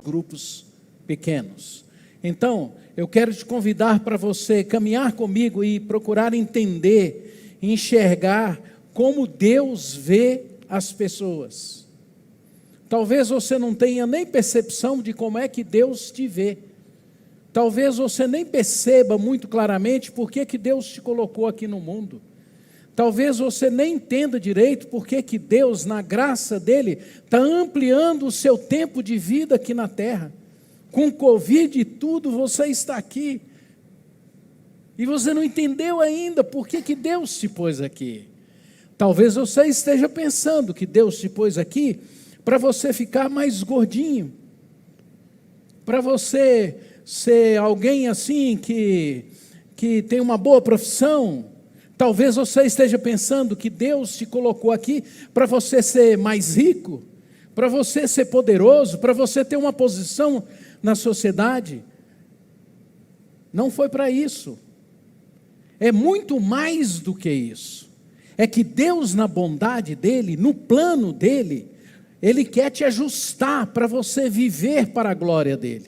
grupos pequenos. Então, eu quero te convidar para você caminhar comigo e procurar entender, enxergar como Deus vê as pessoas. Talvez você não tenha nem percepção de como é que Deus te vê. Talvez você nem perceba muito claramente por que Deus te colocou aqui no mundo. Talvez você nem entenda direito por que Deus, na graça dEle, está ampliando o seu tempo de vida aqui na terra. Com Covid e tudo, você está aqui. E você não entendeu ainda por que Deus te pôs aqui. Talvez você esteja pensando que Deus te pôs aqui para você ficar mais gordinho. Para você ser alguém assim que tem uma boa profissão. Talvez você esteja pensando que Deus te colocou aqui para você ser mais rico, para você ser poderoso, para você ter uma posição na sociedade. Não foi para isso. É muito mais do que isso. É que Deus, na bondade dEle, no plano dEle, Ele quer te ajustar para você viver para a glória dEle.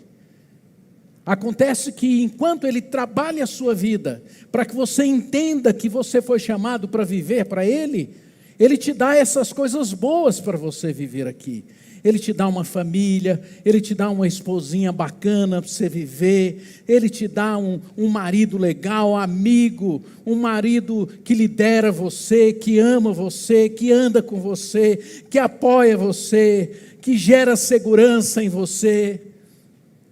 Acontece que enquanto Ele trabalha a sua vida, para que você entenda que você foi chamado para viver para Ele, Ele te dá essas coisas boas para você viver aqui. Ele te dá uma família, Ele te dá uma esposinha bacana para você viver, Ele te dá um marido legal, amigo, um marido que lidera você, que ama você, que anda com você, que apoia você, que gera segurança em você.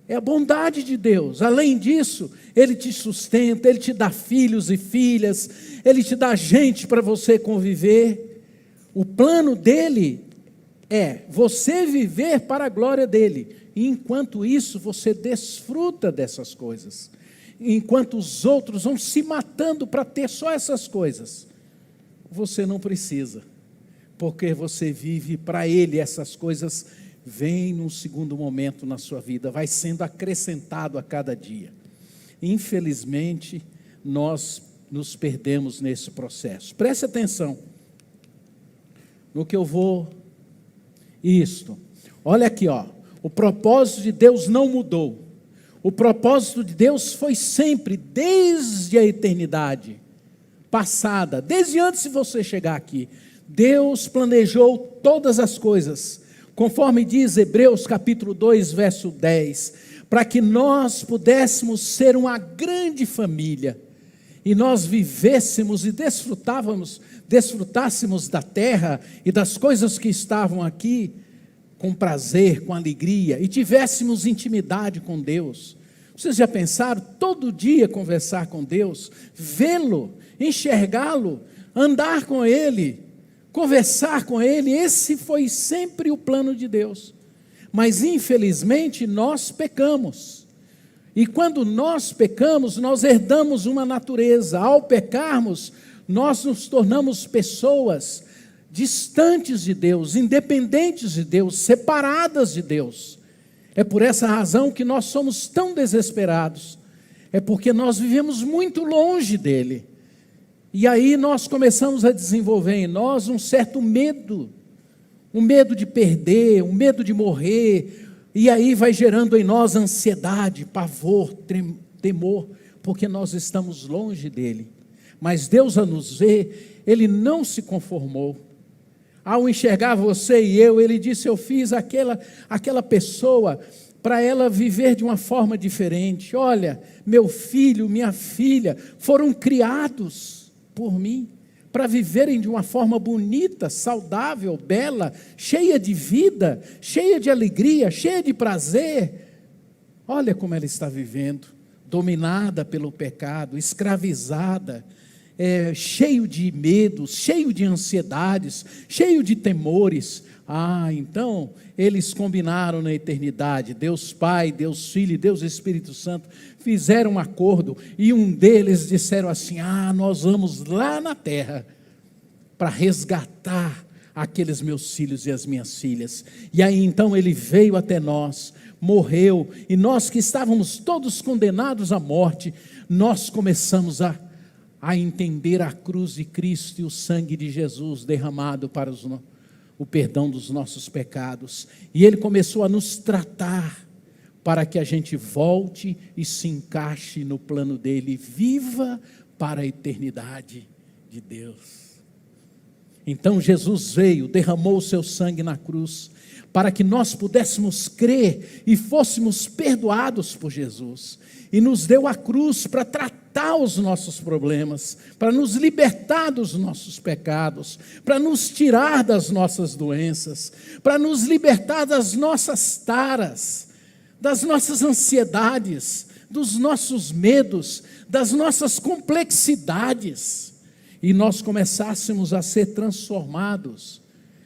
É a bondade de Deus. Além disso, Ele te sustenta, Ele te dá filhos e filhas, Ele te dá gente para você conviver. O plano dEle é você viver para a glória dEle. E enquanto isso, você desfruta dessas coisas. Enquanto os outros vão se matando para ter só essas coisas, você não precisa. Porque você vive para Ele, essas coisas vêm num segundo momento na sua vida, vai sendo acrescentado a cada dia. Infelizmente, nós nos perdemos nesse processo. Preste atenção no que eu vou... Olha aqui, o propósito de Deus não mudou. O propósito de Deus foi sempre, desde a eternidade passada, desde antes de você chegar aqui. Deus planejou todas as coisas, conforme diz Hebreus capítulo 2, verso 10, para que nós pudéssemos ser uma grande família, e nós vivêssemos e desfrutássemos da terra e das coisas que estavam aqui, com prazer, com alegria, e tivéssemos intimidade com Deus. Vocês já pensaram, todo dia conversar com Deus, vê-lo, enxergá-lo, andar com Ele, conversar com Ele? Esse foi sempre o plano de Deus. Mas infelizmente nós pecamos. E quando nós pecamos, nós herdamos uma natureza. Ao pecarmos, nós nos tornamos pessoas distantes de Deus, independentes de Deus, separadas de Deus. É por essa razão que nós somos tão desesperados. É porque nós vivemos muito longe dEle. E aí nós começamos a desenvolver em nós um certo medo. Um medo de perder, um medo de morrer. E aí vai gerando em nós ansiedade, pavor, temor, porque nós estamos longe dEle. Mas Deus, a nos ver, Ele não se conformou. Ao enxergar você e eu, Ele disse: eu fiz aquela pessoa para ela viver de uma forma diferente. Olha, meu filho, minha filha, foram criados por mim, para viverem de uma forma bonita, saudável, bela, cheia de vida, cheia de alegria, cheia de prazer. Olha como ela está vivendo, dominada pelo pecado, escravizada, cheio de medos, cheio de ansiedades, cheio de temores. Então, eles combinaram na eternidade, Deus Pai, Deus Filho e Deus Espírito Santo, fizeram um acordo, e um deles disseram assim: nós vamos lá na terra, para resgatar aqueles meus filhos e as minhas filhas. E aí então Ele veio até nós, morreu, e nós que estávamos todos condenados à morte, nós começamos a entender a cruz de Cristo e o sangue de Jesus derramado para o perdão dos nossos pecados, e Ele começou a nos tratar, para que a gente volte e se encaixe no plano dele, viva para a eternidade de Deus. Então Jesus veio, derramou o seu sangue na cruz, para que nós pudéssemos crer e fôssemos perdoados por Jesus. E nos deu a cruz para tratar os nossos problemas, para nos libertar dos nossos pecados, para nos tirar das nossas doenças, para nos libertar das nossas taras, das nossas ansiedades, dos nossos medos, das nossas complexidades. E nós começássemos a ser transformados,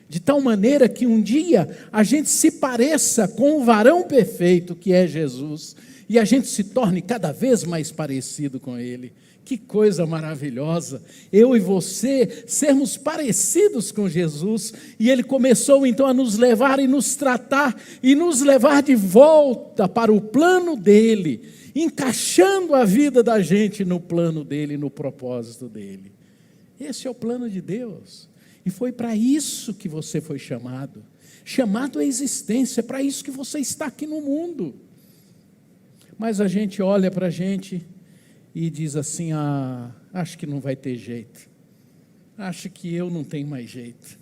de tal maneira que um dia a gente se pareça com o varão perfeito que é Jesus, e a gente se torne cada vez mais parecido com Ele. Que coisa maravilhosa, eu e você sermos parecidos com Jesus, e Ele começou então a nos levar e nos tratar, e nos levar de volta para o plano dEle, encaixando a vida da gente no plano dEle, no propósito dEle. Esse é o plano de Deus, e foi para isso que você foi chamado à existência, é para isso que você está aqui no mundo. Mas a gente olha para a gente e diz assim, acho que não vai ter jeito, acho que eu não tenho mais jeito,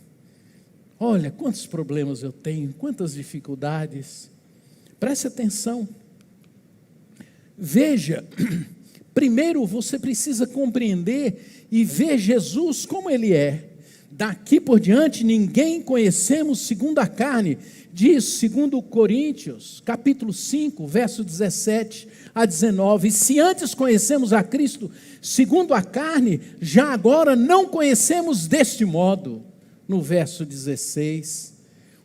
olha quantos problemas eu tenho, quantas dificuldades. Preste atenção, veja, primeiro você precisa compreender e ver Jesus como Ele é. Daqui por diante ninguém conhecemos segundo a carne, diz segundo Coríntios, capítulo 5, verso 17 a 19, e se antes conhecemos a Cristo segundo a carne, já agora não conhecemos deste modo, no verso 16.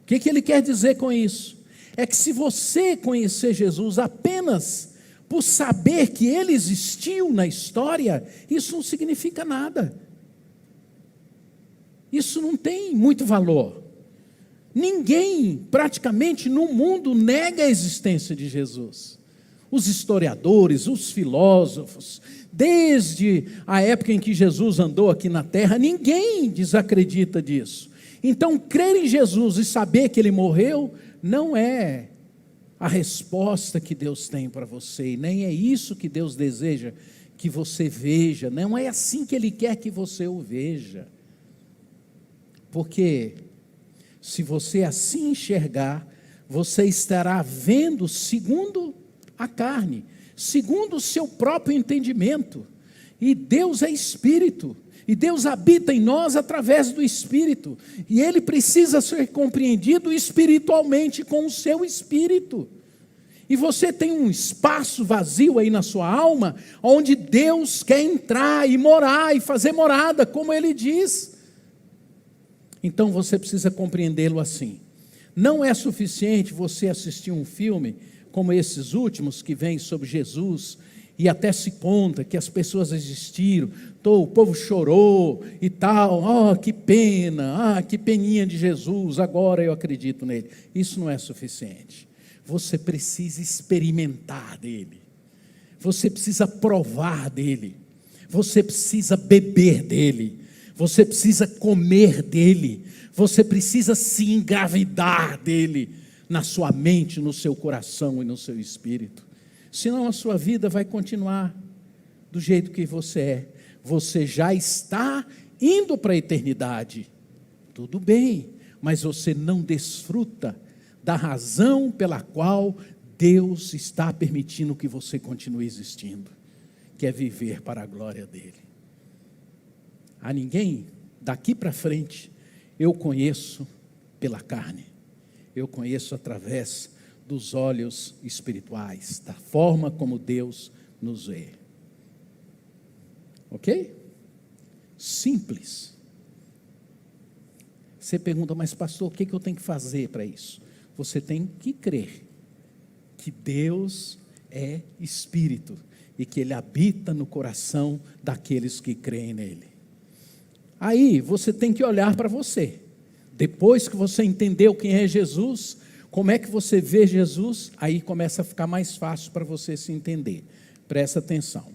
O que ele quer dizer com isso? É que se você conhecer Jesus apenas por saber que Ele existiu na história, isso não significa nada. Isso não tem muito valor. Ninguém, praticamente no mundo, nega a existência de Jesus. Os historiadores, os filósofos, desde a época em que Jesus andou aqui na terra, ninguém desacredita disso. Então, crer em Jesus e saber que Ele morreu, não é a resposta que Deus tem para você, e nem é isso que Deus deseja que você veja, não é assim que Ele quer que você o veja. Porque se você assim enxergar, você estará vendo segundo a carne, segundo o seu próprio entendimento. E Deus é Espírito, e Deus habita em nós através do Espírito, e Ele precisa ser compreendido espiritualmente com o seu Espírito. E você tem um espaço vazio aí na sua alma, onde Deus quer entrar e morar, e fazer morada, como Ele diz. Então você precisa compreendê-lo assim. Não é suficiente você assistir um filme como esses últimos que vêm sobre Jesus, e até se conta que as pessoas existiram, o povo chorou e tal, que pena, que peninha de Jesus, agora eu acredito nele. Isso não é suficiente. Você precisa experimentar dele, você precisa provar dele, você precisa beber dele, você precisa comer dele, você precisa se engravidar dele, na sua mente, no seu coração e no seu espírito. Senão a sua vida vai continuar do jeito que você é. Você já está indo para a eternidade, tudo bem, mas você não desfruta da razão pela qual Deus está permitindo que você continue existindo, que é viver para a glória dele. A ninguém daqui para frente eu conheço pela carne, eu conheço através dos olhos espirituais, da forma como Deus nos vê. Ok? Simples. Você pergunta, mas pastor, o que eu tenho que fazer para isso? Você tem que crer que Deus é Espírito e que Ele habita no coração daqueles que creem nele. Aí você tem que olhar para você. Depois que você entendeu quem é Jesus, como é que você vê Jesus, aí começa a ficar mais fácil para você se entender. Presta atenção.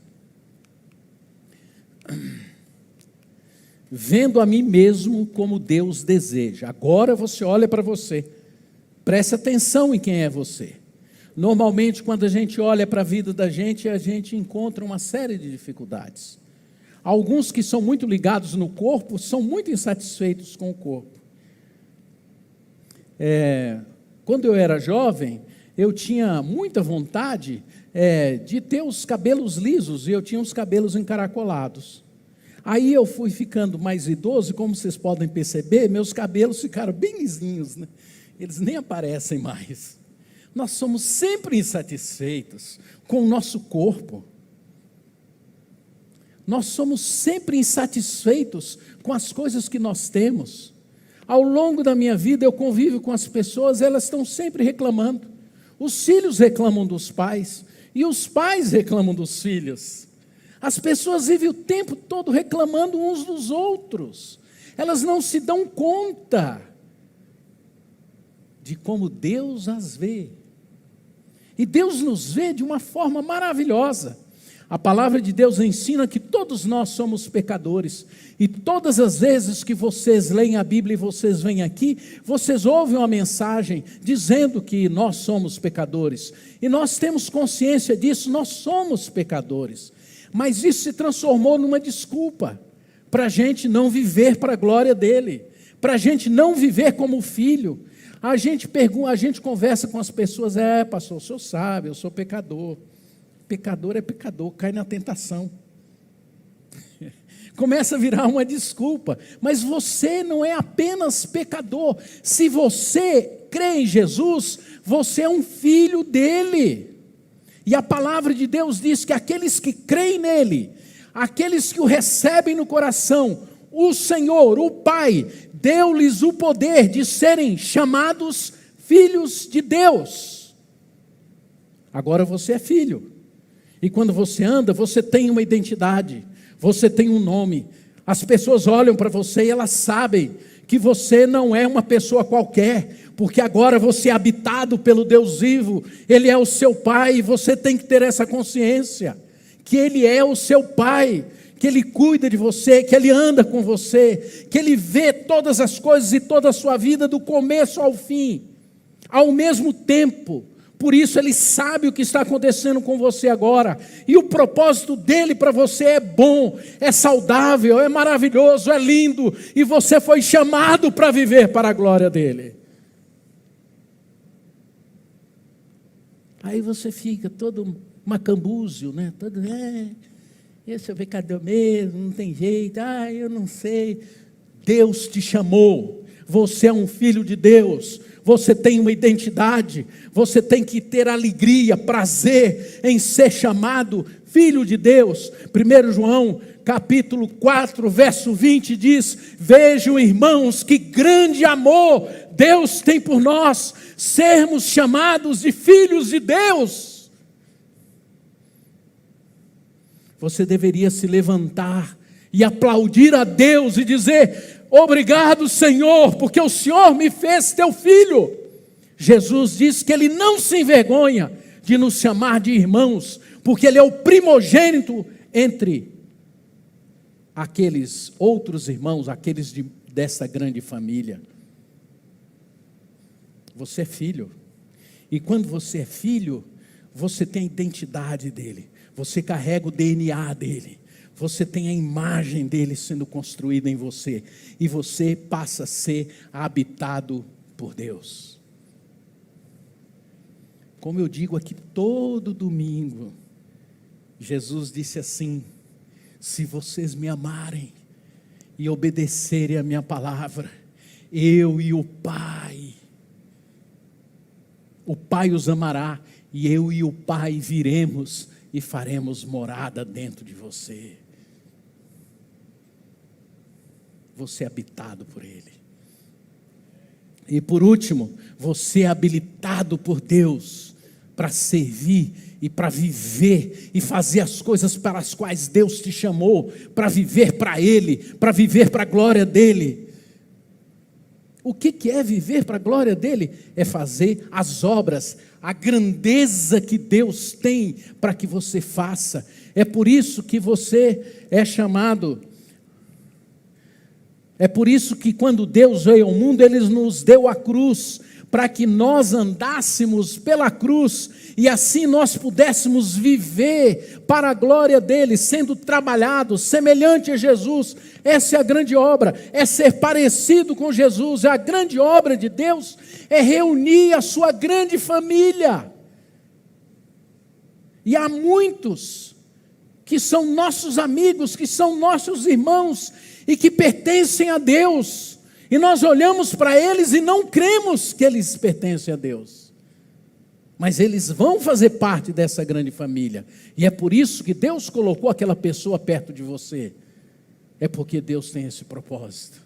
Vendo a mim mesmo como Deus deseja. Agora você olha para você. Presta atenção em quem é você. Normalmente, quando a gente olha para a vida da gente, a gente encontra uma série de dificuldades. Alguns que são muito ligados no corpo, são muito insatisfeitos com o corpo. Quando eu era jovem, eu tinha muita vontade de ter os cabelos lisos, e eu tinha os cabelos encaracolados. Aí eu fui ficando mais idoso, e como vocês podem perceber, meus cabelos ficaram bem lisinhos, né? Eles nem aparecem mais. Nós somos sempre insatisfeitos com o nosso corpo. Nós somos sempre insatisfeitos com as coisas que nós temos. Ao longo da minha vida, eu convivo com as pessoas, elas estão sempre reclamando. Os filhos reclamam dos pais, e os pais reclamam dos filhos. As pessoas vivem o tempo todo reclamando uns dos outros. Elas não se dão conta de como Deus as vê. E Deus nos vê de uma forma maravilhosa. A palavra de Deus ensina que todos nós somos pecadores. E todas as vezes que vocês leem a Bíblia e vocês vêm aqui, vocês ouvem uma mensagem dizendo que nós somos pecadores. E nós temos consciência disso, nós somos pecadores. Mas isso se transformou numa desculpa para a gente não viver para a glória dele, para a gente não viver como filho. A gente conversa com as pessoas, pastor, o senhor sabe, eu sou pecador. Pecador é pecador, cai na tentação. Começa a virar uma desculpa, mas você não é apenas pecador. Se você crê em Jesus, você é um filho dele. E a palavra de Deus diz que aqueles que creem nele, aqueles que o recebem no coração, o Senhor, o Pai, deu-lhes o poder de serem chamados filhos de Deus. Agora você é filho. E quando você anda, você tem uma identidade, você tem um nome. As pessoas olham para você e elas sabem que você não é uma pessoa qualquer, porque agora você é habitado pelo Deus vivo, Ele é o seu Pai, e você tem que ter essa consciência, que Ele é o seu Pai, que Ele cuida de você, que Ele anda com você, que Ele vê todas as coisas e toda a sua vida do começo ao fim, ao mesmo tempo. Por isso Ele sabe o que está acontecendo com você agora, e o propósito dEle para você é bom, é saudável, é maravilhoso, é lindo, e você foi chamado para viver para a glória dEle. Aí você fica todo macambúzio, né? Todo, esse é o pecador mesmo, não tem jeito, eu não sei. Deus te chamou, você é um filho de Deus, você tem uma identidade, você tem que ter alegria, prazer em ser chamado filho de Deus. 1 João capítulo 4, verso 20 diz: vejam, irmãos, que grande amor Deus tem por nós, sermos chamados de filhos de Deus. Você deveria se levantar e aplaudir a Deus e dizer: obrigado, Senhor, porque o Senhor me fez teu filho. Jesus diz que Ele não se envergonha de nos chamar de irmãos, porque Ele é o primogênito entre aqueles outros irmãos, aqueles dessa grande família. Você é filho, e quando você é filho, você tem a identidade dele, você carrega o DNA dele, você tem a imagem dele sendo construída em você, e você passa a ser habitado por Deus. Como eu digo aqui todo domingo, Jesus disse assim: se vocês me amarem e obedecerem a minha palavra, eu e o Pai os amará, e eu e o Pai viremos e faremos morada dentro de você. Você é habitado por Ele. E por último, você é habilitado por Deus para servir e para viver e fazer as coisas para as quais Deus te chamou, para viver para Ele, para viver para a glória dEle. O que é viver para a glória dEle? É fazer as obras, a grandeza que Deus tem para que você faça. É por isso que você é chamado. É por isso que quando Deus veio ao mundo, Ele nos deu a cruz, para que nós andássemos pela cruz e assim nós pudéssemos viver para a glória dele, sendo trabalhados, semelhante a Jesus. Essa é a grande obra, é ser parecido com Jesus. A grande obra de Deus é reunir a sua grande família. E há muitos que são nossos amigos, que são nossos irmãos e que pertencem a Deus. E nós olhamos para eles e não cremos que eles pertencem a Deus. Mas eles vão fazer parte dessa grande família. E é por isso que Deus colocou aquela pessoa perto de você. É porque Deus tem esse propósito.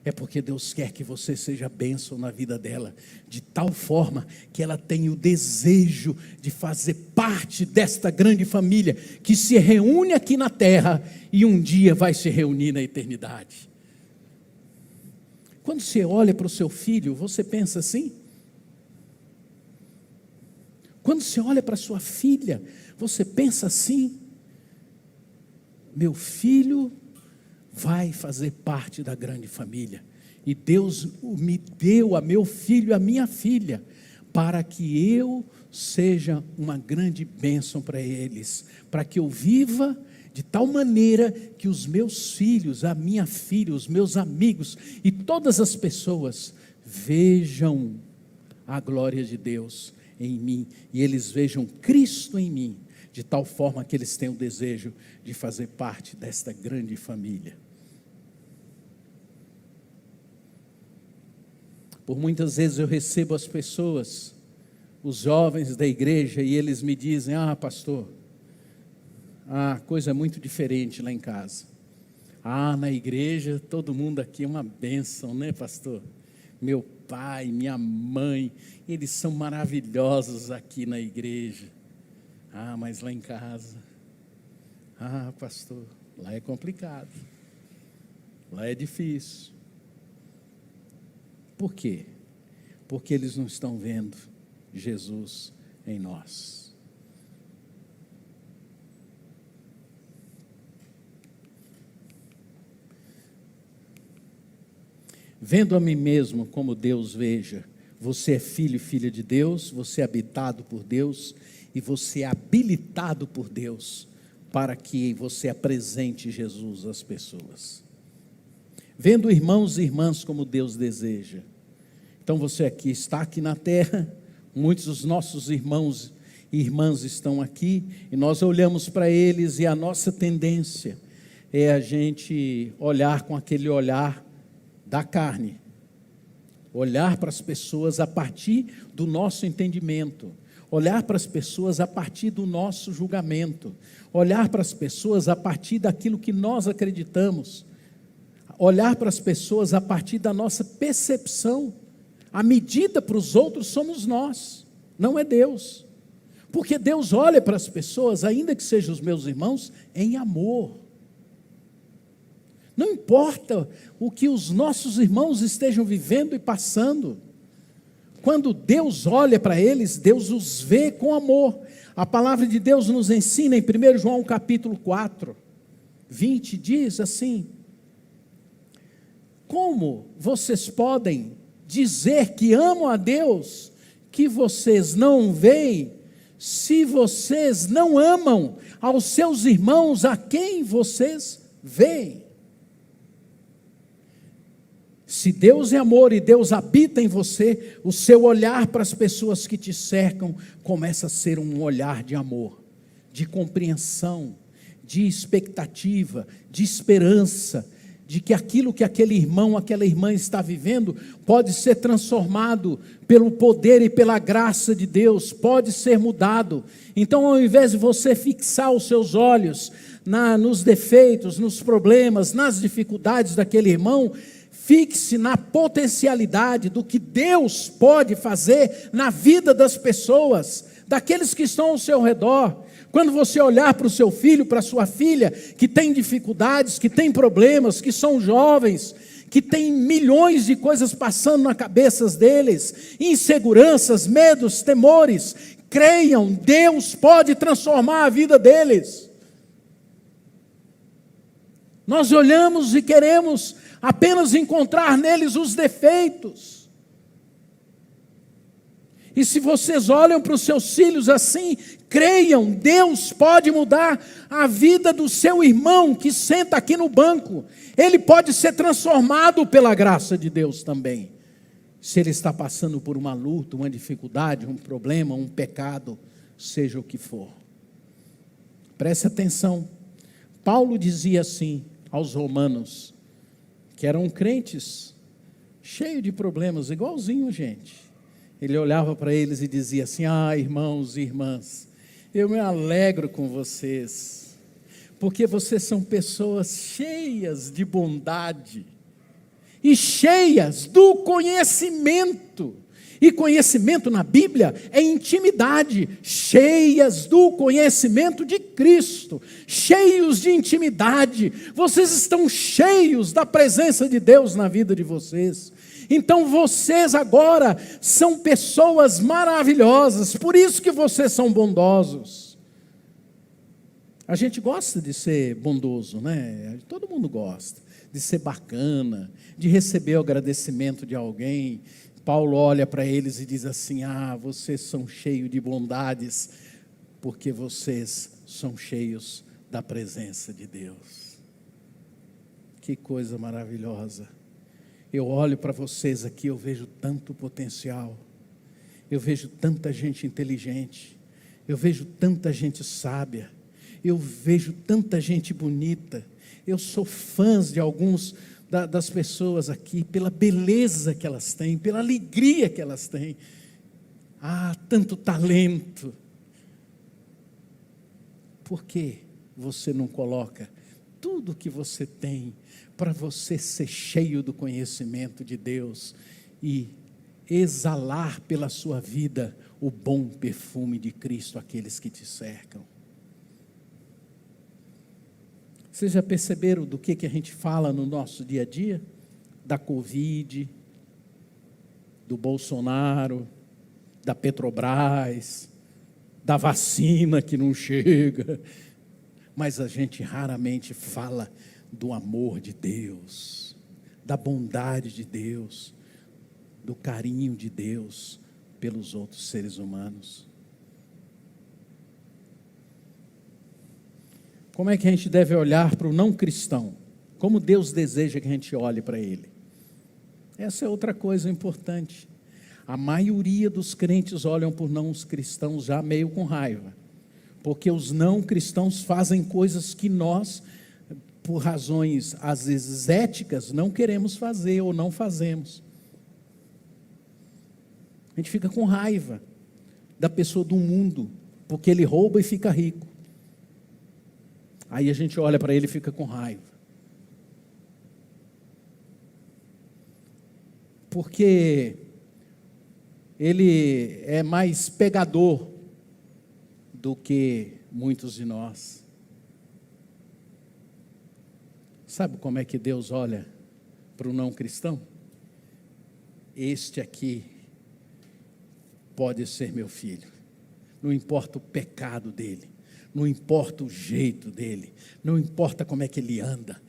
É porque Deus quer que você seja bênção na vida dela, de tal forma que ela tenha o desejo de fazer parte desta grande família, que se reúne aqui na terra e um dia vai se reunir na eternidade. Quando você olha para o seu filho, você pensa assim? Quando você olha para a sua filha, você pensa assim? Meu filho vai fazer parte da grande família. E Deus me deu a meu filho e a minha filha, para que eu seja uma grande bênção para eles, para que eu viva de tal maneira que os meus filhos, a minha filha, os meus amigos e todas as pessoas vejam a glória de Deus em mim, e eles vejam Cristo em mim, de tal forma que eles tenham o desejo de fazer parte desta grande família. Por muitas vezes eu recebo as pessoas, os jovens da igreja, e eles me dizem: pastor, a coisa é muito diferente lá em casa. Na igreja todo mundo aqui é uma bênção, né, pastor? Meu pai, minha mãe, eles são maravilhosos aqui na igreja. Mas lá em casa, pastor, lá é complicado, lá é difícil. Por quê? Porque eles não estão vendo Jesus em nós. Vendo a mim mesmo como Deus veja, você é filho e filha de Deus, você é habitado por Deus e você é habilitado por Deus para que você apresente Jesus às pessoas. Vendo irmãos e irmãs como Deus deseja. Então você aqui está aqui na terra, muitos dos nossos irmãos e irmãs estão aqui, e nós olhamos para eles e a nossa tendência é a gente olhar com aquele olhar da carne, olhar para as pessoas a partir do nosso entendimento, olhar para as pessoas a partir do nosso julgamento, olhar para as pessoas a partir daquilo que nós acreditamos, olhar para as pessoas a partir da nossa percepção. A medida para os outros somos nós, não é Deus, porque Deus olha para as pessoas, ainda que sejam os meus irmãos, em amor. Não importa o que os nossos irmãos estejam vivendo e passando, quando Deus olha para eles, Deus os vê com amor. A palavra de Deus nos ensina em 1 João capítulo 4, 20, diz assim: como vocês podem dizer que amam a Deus, que vocês não veem, se vocês não amam aos seus irmãos a quem vocês veem? Se Deus é amor e Deus habita em você, o seu olhar para as pessoas que te cercam começa a ser um olhar de amor, de compreensão, de expectativa, de esperança, de que aquilo que aquele irmão, aquela irmã está vivendo, pode ser transformado pelo poder e pela graça de Deus, pode ser mudado. Então, ao invés de você fixar os seus olhos nos defeitos, nos problemas, nas dificuldades daquele irmão, fixe na potencialidade do que Deus pode fazer na vida das pessoas, daqueles que estão ao seu redor. Quando você olhar para o seu filho, para a sua filha, que tem dificuldades, que tem problemas, que são jovens, que tem milhões de coisas passando na cabeça deles, inseguranças, medos, temores, creiam, Deus pode transformar a vida deles. Nós olhamos e queremos apenas encontrar neles os defeitos. E se vocês olham para os seus filhos assim, creiam, Deus pode mudar a vida do seu irmão que senta aqui no banco. Ele pode ser transformado pela graça de Deus também. Se ele está passando por uma luta, uma dificuldade, um problema, um pecado, seja o que for. Preste atenção. Paulo dizia assim aos romanos, que eram crentes, cheios de problemas, igualzinho gente. Ele olhava para eles e dizia assim: irmãos e irmãs, eu me alegro com vocês, porque vocês são pessoas cheias de bondade e cheias do conhecimento. E conhecimento na Bíblia é intimidade, cheias do conhecimento de Cristo, cheios de intimidade. Vocês estão cheios da presença de Deus na vida de vocês. Então vocês agora são pessoas maravilhosas, por isso que vocês são bondosos. A gente gosta de ser bondoso, né? Todo mundo gosta de ser bacana, de receber o agradecimento de alguém. Paulo olha para eles e diz assim: vocês são cheios de bondades, porque vocês são cheios da presença de Deus. Que coisa maravilhosa. Eu olho para vocês aqui, eu vejo tanto potencial, eu vejo tanta gente inteligente, eu vejo tanta gente sábia, eu vejo tanta gente bonita. Eu sou fã de alguns das pessoas aqui, pela beleza que elas têm, pela alegria que elas têm. Tanto talento. Por que você não coloca tudo que você tem para você ser cheio do conhecimento de Deus e exalar pela sua vida o bom perfume de Cristo àqueles que te cercam? Vocês já perceberam do que a gente fala no nosso dia a dia? Da Covid, do Bolsonaro, da Petrobras, da vacina que não chega, mas a gente raramente fala do amor de Deus, da bondade de Deus, do carinho de Deus pelos outros seres humanos. Como é que a gente deve olhar para o não cristão? Como Deus deseja que a gente olhe para ele? Essa é outra coisa importante. A maioria dos crentes olham por não os cristãos já meio com raiva, porque os não cristãos fazem coisas que nós, por razões às vezes éticas, não queremos fazer ou não fazemos. A gente fica com raiva da pessoa do mundo, porque ele rouba e fica rico. Aí a gente olha para ele e fica com raiva. Porque ele é mais pegador do que muitos de nós. Sabe como é que Deus olha para o não cristão? Este aqui pode ser meu filho. Não importa o pecado dele. Não importa o jeito dele, não importa como é que ele anda,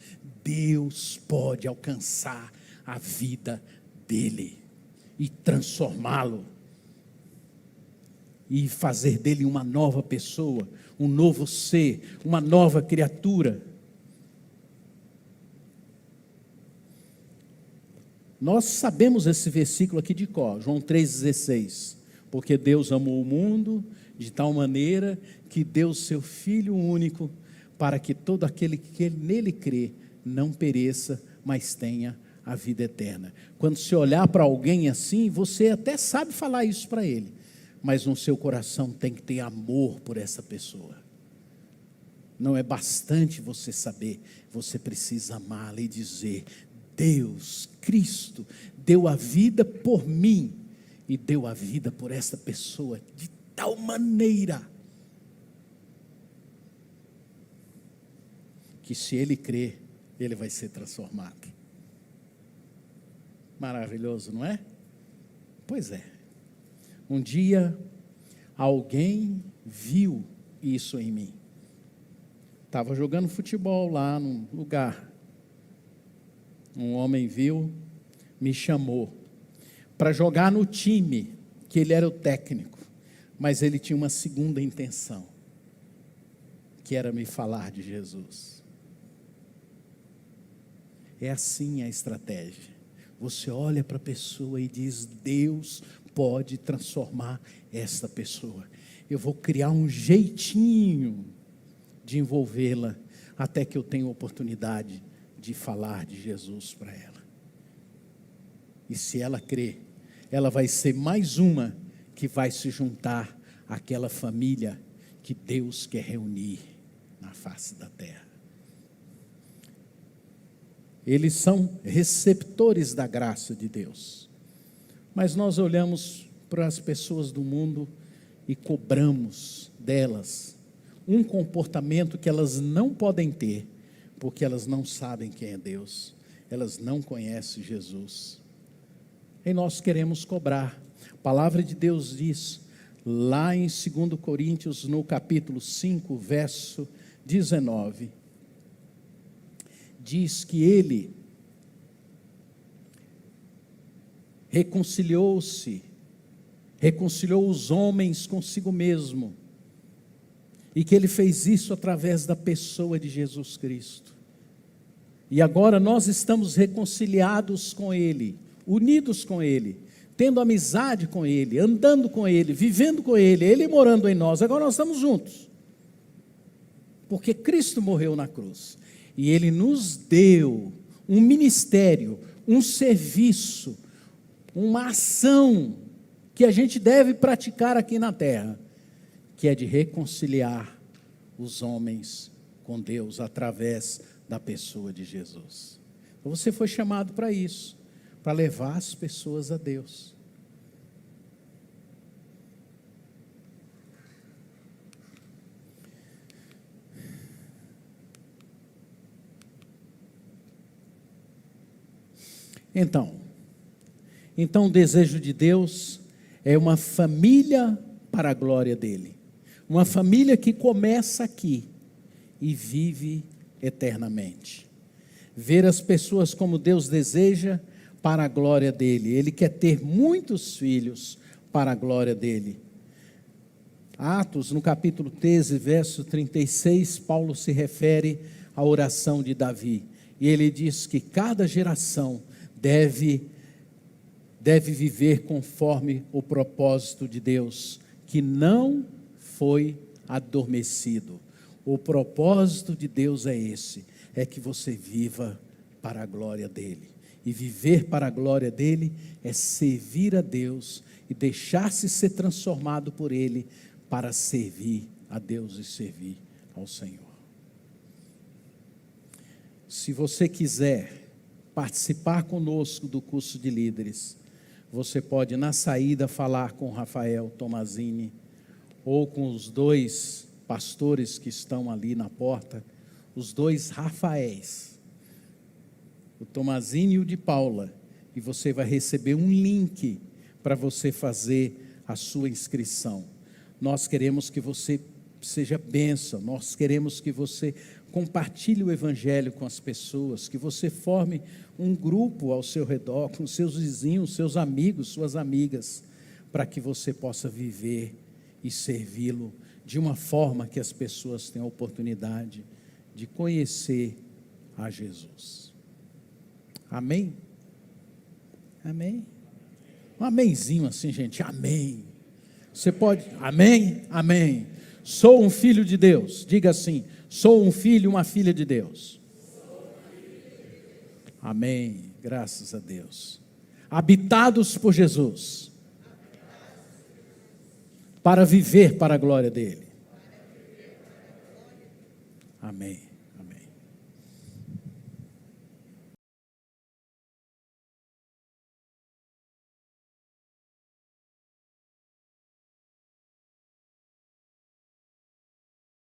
Deus pode alcançar a vida dele e transformá-lo e fazer dele uma nova pessoa, um novo ser, uma nova criatura. Nós sabemos esse versículo aqui de cor, João 3,16, porque Deus amou o mundo de tal maneira que deu o seu Filho único, para que todo aquele que nele crê não pereça, mas tenha a vida eterna. Quando você olhar para alguém assim, você até sabe falar isso para ele, mas no seu coração tem que ter amor por essa pessoa. Não é bastante você saber, você precisa amá-la e dizer: Deus, Cristo, deu a vida por mim, e deu a vida por essa pessoa, de tal maneira, que se ele crer, ele vai ser transformado. Maravilhoso, não é? Pois é. Um dia, alguém viu isso em mim. Estava jogando futebol lá num lugar. Um homem viu, me chamou para jogar no time que ele era o técnico, mas ele tinha uma segunda intenção, que era me falar de Jesus. É assim a estratégia. Você olha para a pessoa e diz: Deus pode transformar esta pessoa. Eu vou criar um jeitinho de envolvê-la, até que eu tenha oportunidade de falar de Jesus para ela. E se ela crer, ela vai ser mais uma que vai se juntar àquela família que Deus quer reunir na face da terra. Eles são receptores da graça de Deus. Mas nós olhamos para as pessoas do mundo e cobramos delas um comportamento que elas não podem ter, porque elas não sabem quem é Deus, elas não conhecem Jesus. E nós queremos cobrar. A palavra de Deus diz, lá em 2 Coríntios, no capítulo 5, verso 19, diz que ele reconciliou os homens consigo mesmo, e que ele fez isso através da pessoa de Jesus Cristo. E agora nós estamos reconciliados com ele, unidos com ele, tendo amizade com ele, andando com ele, vivendo com ele, ele morando em nós. Agora nós estamos juntos, porque Cristo morreu na cruz, e ele nos deu um ministério, um serviço, uma ação que a gente deve praticar aqui na terra, que é de reconciliar os homens com Deus através da pessoa de Jesus. Então você foi chamado para isso, para levar as pessoas a Deus. Então o desejo de Deus é uma família para a glória dele. Uma família que começa aqui e vive eternamente. Ver as pessoas como Deus deseja para a glória dele. Ele quer ter muitos filhos para a glória dele. Atos, no capítulo 13, verso 36, Paulo se refere à oração de Davi. E ele diz que cada geração deve viver conforme o propósito de Deus, que não foi adormecido. O propósito de Deus é esse, é que você viva para a glória dele. E viver para a glória dele é servir a Deus e deixar-se ser transformado por ele para servir a Deus e servir ao Senhor. Se você quiser participar conosco do curso de líderes, você pode na saída falar com Rafael Tomazini ou com os dois pastores que estão ali na porta, os dois Rafaéis, o Tomazini e o de Paula, e você vai receber um link para você fazer a sua inscrição. Nós queremos que você seja bênção, nós queremos que você compartilhe o evangelho com as pessoas, que você forme um grupo ao seu redor, com seus vizinhos, seus amigos, suas amigas, para que você possa viver e servi-lo de uma forma que as pessoas tenham a oportunidade de conhecer a Jesus. Amém? Amém? Um amenzinho assim, gente, amém. Você pode, amém? Amém. Sou um filho de Deus, diga assim, sou um filho, uma filha de Deus. Amém, graças a Deus. Habitados por Jesus, para viver para a glória dele. Amém.